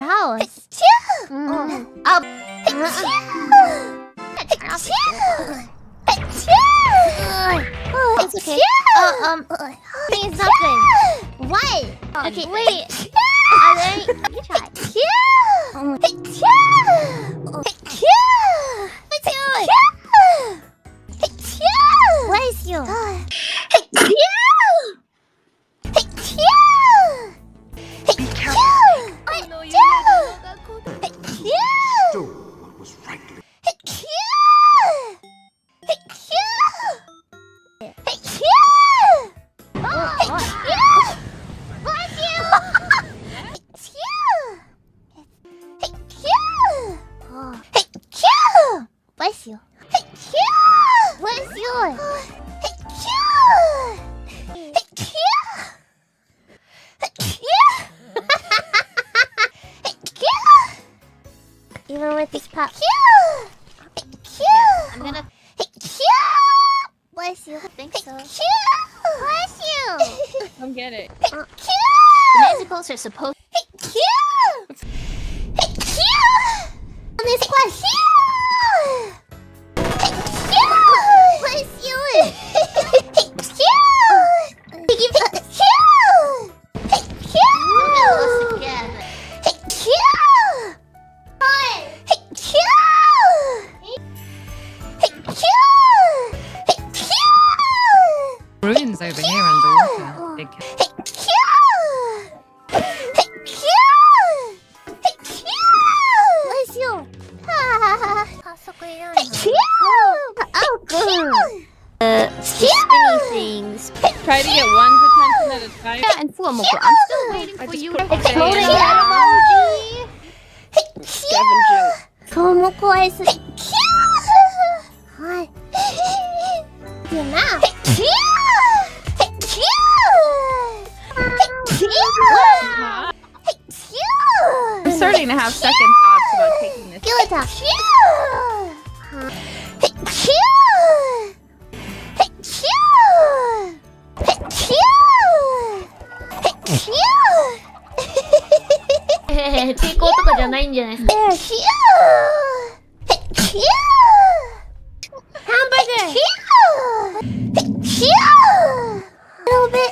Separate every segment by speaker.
Speaker 1: house. It's okay. It's not good. What? Okay, wait. Let me try. Bless you.
Speaker 2: Do what was right.
Speaker 1: Bless you. Bless you. Even with this pop. I'm gonna. Bless you. I think so. Bless you.
Speaker 3: Come get it.
Speaker 1: The musicals are supposed. On this quest. Bless you.
Speaker 3: Ruins over here underwater. Big
Speaker 1: Bless you. Spinny things.
Speaker 3: Try to get one's attention at a time.
Speaker 1: Yeah, and Fuwawa, I'm still waiting for you. Exploding
Speaker 3: Okay.
Speaker 1: head emoji.
Speaker 3: Scavenging.
Speaker 1: Fuwawa is. Hi. Do now.
Speaker 3: I'm starting to have second thoughts about taking this.
Speaker 1: Hamburger. A little bit.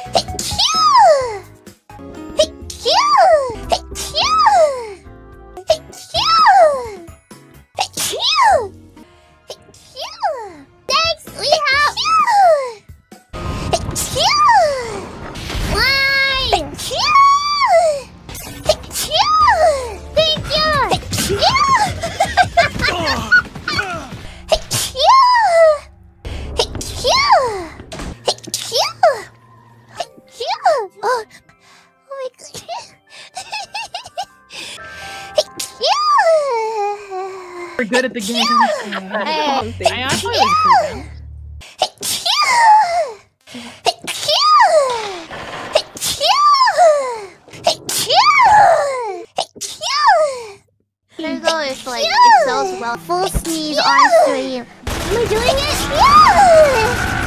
Speaker 1: Next, we have wine. Thank you. Oh my god.
Speaker 3: We're good at the game. I actually was cool.
Speaker 1: Virgo is like, it sells well. Full sneeze on stream. Am I doing it?